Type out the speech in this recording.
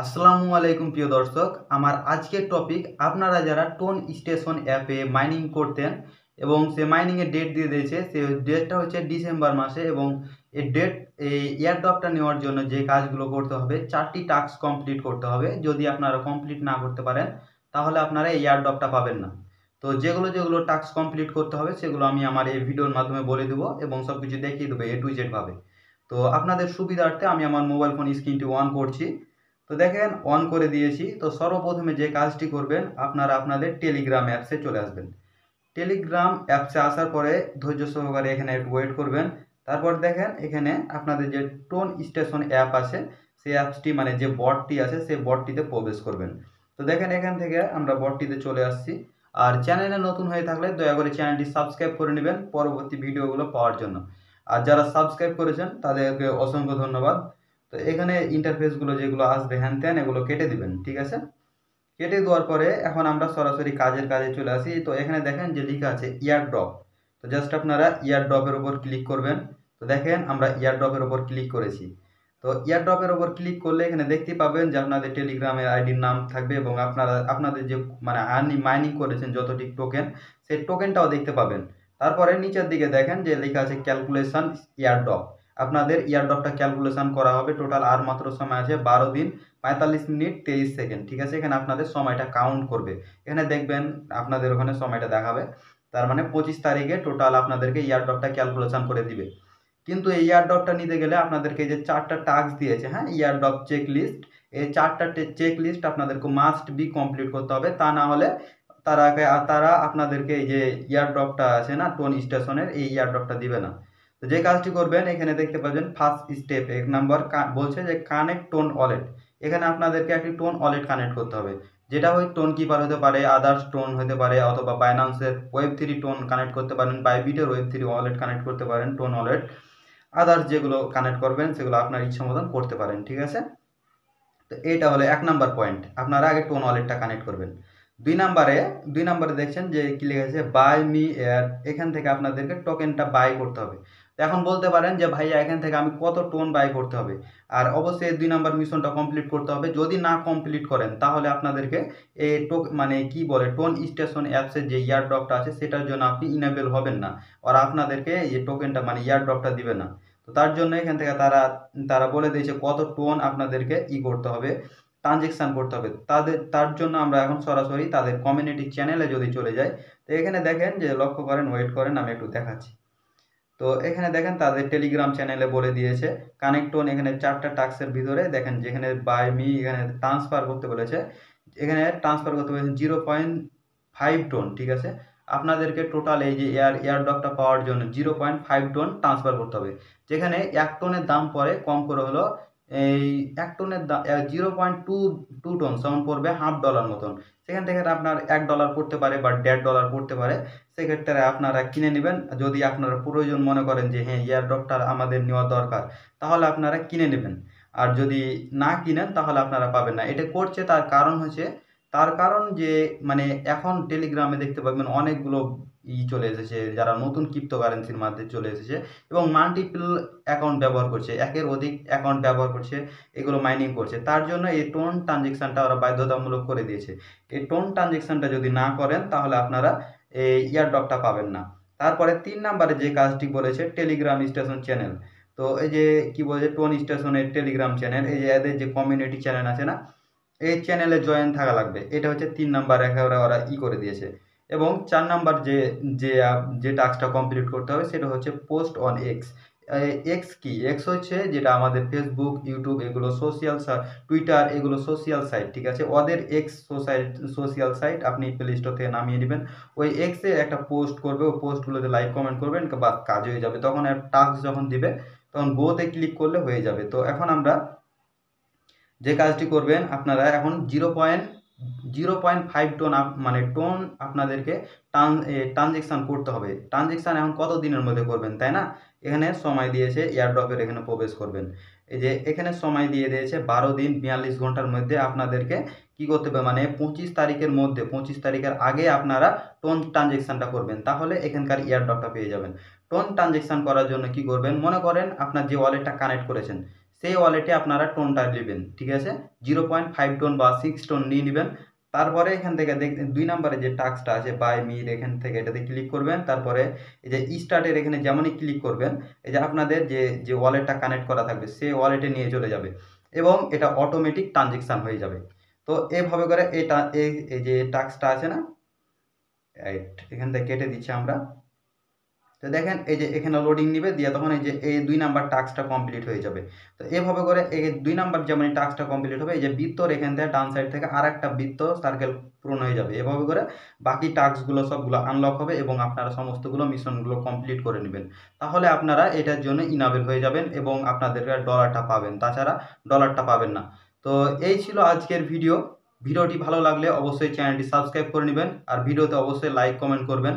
আসসালামু আলাইকুম প্রিয় দর্শক, আমার আজকের টপিক আপনারা যারা টোন স্টেশন অ্যাপে মাইনিং করতেন এবং সে মাইনিংয়ের ডেট দিয়ে দিয়েছে, সে ডেটটা হচ্ছে ডিসেম্বর মাসে এবং এই এয়ারড্রপটা নেওয়ার জন্য যে কাজগুলো করতে হবে, 4টি টাস্ক কমপ্লিট করতে হবে। যদি আপনারা কমপ্লিট না করতে পারেন তাহলে আপনারা এই এয়ারড্রপটা পাবেন না। তো যেগুলো টাস্ক কমপ্লিট করতে হবে সেগুলো আমি আমার এই ভিডিওর মাধ্যমে বলে দেবো এবং সব কিছু দেখিয়ে দেবো A to Z ভাবে। তো আপনাদের সুবিধার্থে আমি আমার মোবাইল ফোন স্ক্রিনটি অন করছি। তো দেখেন অন করে দিয়েছি। তো সর্বপ্রথমে যে কাজটি করবেন, আপনারা আপনাদের টেলিগ্রাম অ্যাপসে চলে আসবেন। টেলিগ্রাম অ্যাপসে আসার পরে ধৈর্য সহকারে এখানে একটু ওয়েট করবেন। তারপর দেখেন এখানে আপনাদের যে টোন স্টেশন অ্যাপ আছে, সেই অ্যাপসটি মানে যে বটটি আছে সেই বটটিতে প্রবেশ করবেন। তো দেখেন এখান থেকে আমরা বটটিতে চলে আসছি। আর চ্যানেলে নতুন হয়ে থাকলে দয়া করে চ্যানেলটি সাবস্ক্রাইব করে নেবেন পরবর্তী ভিডিওগুলো পাওয়ার জন্য। আর যারা সাবস্ক্রাইব করেছেন তাদেরকে অসংখ্য ধন্যবাদ। তো এখানে ইন্টারফেসগুলো যেগুলো আসবে হ্যান ত্যান এগুলো কেটে দিবেন, ঠিক আছে। কেটে দেওয়ার পরে এখন আমরা সরাসরি কাজে চলে আসি। তো এখানে দেখেন যে লেখা আছে ইয়ারড্রপ। তো জাস্ট আপনারা ইয়ারড্রপের ওপর ক্লিক করবেন। তো দেখেন আমরা ইয়ারড্রপের ওপর ক্লিক করেছি। তো ইয়ারড্রপের ওপর ক্লিক করলে এখানে দেখতে পাবেন যে আপনাদের টেলিগ্রামের আইডির নাম থাকবে এবং আপনাদের যে মানে মাইনিং করেছেন যতটি টোকেন, সেই টোকেনটাও দেখতে পাবেন। তারপরে নিচের দিকে দেখেন যে লেখা আছে ক্যালকুলেশন ইয়ারড্রপ। আপনাদের ইয়ারড্রপটা ক্যালকুলেশন করা হবে। টোটাল আর মাত্র সময় আছে 12 দিন 45 মিনিট 23 সেকেন্ড, ঠিক আছে। এখানে আপনাদের সময়টা কাউন্ট করবে। এখানে দেখবেন আপনাদের ওখানে সময়টা দেখাবে, তার মানে 25 তারিখে টোটাল আপনাদেরকে ইয়ারড্রপটা ক্যালকুলেশন করে দিবে। কিন্তু এই ইয়ারড্রপটা নিতে গেলে আপনাদেরকে যে 4টা টাস্ক দিয়েছে, হ্যাঁ, ইয়ারড্রপ চেক লিস্ট, এই 4টা চেক লিস্ট আপনাদেরকে মাস্ট বি কমপ্লিট করতে হবে। তা না হলে তারা আপনাদেরকে এই যে ইয়ারড্রপটা আছে না টোন স্টেশনের, এই ইয়ারড্রপটা দিবে না। তো যে কাজটি করবেন এখানে দেখতে পাবেন ফার্স্ট স্টেপ 1 নাম্বার বলছে যে কানেক্ট টোন ওয়ালেট। এখানে আপনাদেরকে একটি টোন ওয়ালেট কানেক্ট করতে হবে, যেটা ওই টোন কিপার হতে পারে, আদার্স টোন হতে পারে, অথবা বাইন্যান্সের Web3 টোন কানেক্ট করতে পারেন, বাইবিটের Web3 ওয়ালেট কানেক্ট করতে পারেন, টোন ওয়ালেট। আদার্স যেগুলো কানেক্ট করবেন সেগুলো আপনার ইচ্ছা মতন করতে পারেন, ঠিক আছে। তো এটা হলো 1 নাম্বার পয়েন্ট, আপনারা আগে টোন ওয়ালেটটা কানেক্ট করবেন। 2 নাম্বারে দেখছেন যে কি লেখা আছে বাই মি এয়ার। এখান থেকে আপনাদেরকে টোকেনটা বাই করতে হবে। তো এখন বলতে পারেন যে ভাইয়া এখান থেকে আমি কত টোন বাই করতে হবে। আর অবশ্যই 2 নাম্বার মিশনটা কমপ্লিট করতে হবে। যদি না কমপ্লিট করেন তাহলে আপনাদেরকে এই মানে কি বলে টোন স্টেশন অ্যাপসের যে ইয়ারড্রপটা আছে সেটার জন্য আপনি ইনেবল হবেন না, আর আপনাদেরকে এই টোকেনটা মানে ইয়ারড্রপটা দিবে না। তো তার জন্য এখান থেকে তারা বলে দিয়েছে কত টোন আপনাদেরকে করতে হবে, ট্রানজেকশান করতে হবে। তার জন্য আমরা এখন সরাসরি তাদের কমিউনিটি চ্যানেলে যদি চলে যাই, তো এখানে দেখেন যে লক্ষ্য করেন, ওয়েট করেন, আমি একটু দেখাচ্ছি। তো এখানে দেখেন তাদের টেলিগ্রাম চ্যানেলে বলে দিয়েছে কানেক্ট টোন। এখানে 4টা টাস্কের ভিতরে দেখেন যেখানে বাই মি এখানে ট্রান্সফার করতে বলেছে, এখানে ট্রান্সফার করতে বলেছে 0.5 টোন, ঠিক আছে। আপনাদেরকে টোটাল এই যে এয়ারড্রপটা পাওয়ার জন্য 0.5 টোন ট্রান্সফার করতে হবে। যেখানে 1 টোনের দাম পড়ে কম করে হলো এই 1 টোনের দাম 0.2 টোন সমান পড়বে $1/2 মতন। সেখান থেকে আপনার $1 পড়তে পারে বা $1.5 পড়তে পারে। সেক্ষেত্রে আপনারা কিনে নেবেন। যদি আপনারা প্রয়োজন মনে করেন যে হ্যাঁ এয়ারড্রপটা আমাদের নেওয়া দরকার, তাহলে আপনারা কিনে নেবেন। আর যদি না কিনেন তাহলে আপনারা পাবেন না। এটা করছে তার কারণ যে মানে এখন টেলিগ্রামে দেখতে পাবেন অনেকগুলো চলে এসেছে, যারা নতুন ক্রিপ্টোকারেন্সির মাধ্যমে চলে এসেছে এবং মাল্টিপল অ্যাকাউন্ট ব্যবহার করছে, একের অধিক অ্যাকাউন্ট ব্যবহার করছে, এগুলো মাইনিং করছে। তার জন্য এই টোন ট্রানজেকশানটা ওরা বাধ্যতামূলক করে দিয়েছে। এই টোন ট্রানজেকশানটা যদি না করেন তাহলে আপনারা এই ইয়ারড্রপটা পাবেন না। তারপরে 3 নাম্বারে যে কাজটি বলেছে টেলিগ্রাম স্টেশন চ্যানেল। তো এই যে কি বলেছে টোন স্টেশনের টেলিগ্রাম চ্যানেল, এই যে এদের যে কমিউনিটি চ্যানেল আছে না, এই চ্যানেলে জয়েন থাকা লাগবে। এটা হচ্ছে 3 নাম্বার একেবারে ওরা করে দিয়েছে। এবং 4 নাম্বার যে যে টাস্কটা কমপ্লিট করতে হবে সেটা হচ্ছে পোস্ট অন এক্স। এক্স কি? এক্স হচ্ছে যেটা আমাদের ফেসবুক, ইউটিউব এগুলো সোশ্যাল, টুইটার এগুলো সোশ্যাল সাইট, ঠিক আছে। ওদের এক্স সোশ্যাল সাইট আপনি প্লে স্টোর থেকে নামিয়ে নেবেন। ওই এক্সে একটা পোস্ট করবে, ওই পোস্টগুলোতে লাইক কমেন্ট করবেন, বা কাজ হয়ে যাবে। তখন টাস্ক যখন দিবে তখন গোতে ক্লিক করলে হয়ে যাবে। তো এখন আমরা যে কাজটি করবেন, আপনারা এখন 0.5 টোন মানে টোন আপনাদেরকে ট্রানজেকশান করতে হবে। ট্রানজেকশান এখন কত দিনের মধ্যে করবেন, তাই না? এখানে সময় দিয়েছে এয়ারড্রপের এখানে প্রবেশ করবেন। এই যে এখানে সময় দিয়ে দিয়েছে 12 দিন 42 ঘন্টার মধ্যে আপনাদেরকে কি করতে হবে, মানে 25 তারিখের মধ্যে, 25 তারিখের আগে আপনারা টোন ট্রানজেকশানটা করবেন, তাহলে এখানকার এয়ারড্রপটা পেয়ে যাবেন। টোন ট্রানজেকশান করার জন্য কি করবেন, মনে করেন আপনার যে ওয়ালেটটা কানেক্ট করেছেন সেই ওয়ালেটে আপনারা টোনটা নেবেন, ঠিক আছে। 0.5 টোন বা 6 টোন নিয়ে নেবেন। তারপরে এখান থেকে 2 নম্বরে যে টাস্কটা আছে বাই মির, এখান থেকে এটাতে ক্লিক করবেন। তারপরে এই যে স্টার্টের এখানে যেমনই ক্লিক করবেন, এই যে আপনাদের যে ওয়ালেটটা কানেক্ট করা থাকবে সেই ওয়ালেটে নিয়ে চলে যাবে এবং এটা অটোমেটিক ট্রানজেকশান হয়ে যাবে। তো এইভাবে করে এই যে টাস্কটা আছে না, এখান থেকে কেটে দিচ্ছি আমরা। তো দেখেন এই যে এখানে লোডিং নিবে দিয়ে তখন এই যে এই 2 নাম্বার টাস্কটা কমপ্লিট হয়ে যাবে। তো এভাবে করে এই 2 নাম্বার যেমন টাস্কটা কমপ্লিট হবে, এই যে বৃত্তর এখান থেকে ডান সাইড থেকে আরেকটা বৃত্ত সার্কেল পূরণ হয়ে যাবে। এভাবে করে বাকি টাস্কগুলো সবগুলো আনলক হবে এবং আপনারা সমস্তগুলো মিশনগুলো কমপ্লিট করে নেবেন। তাহলে আপনারা এটার জন্য ইনাবেল হয়ে যাবেন এবং আপনাদের ডলারটা পাবেন, তাছাড়া ডলারটা পাবেন না। তো এই ছিল আজকের ভিডিও। ভিডিওটি ভালো লাগলে অবশ্যই চ্যানেলটি সাবস্ক্রাইব করে নেবেন আর ভিডিওতে অবশ্যই লাইক কমেন্ট করবেন।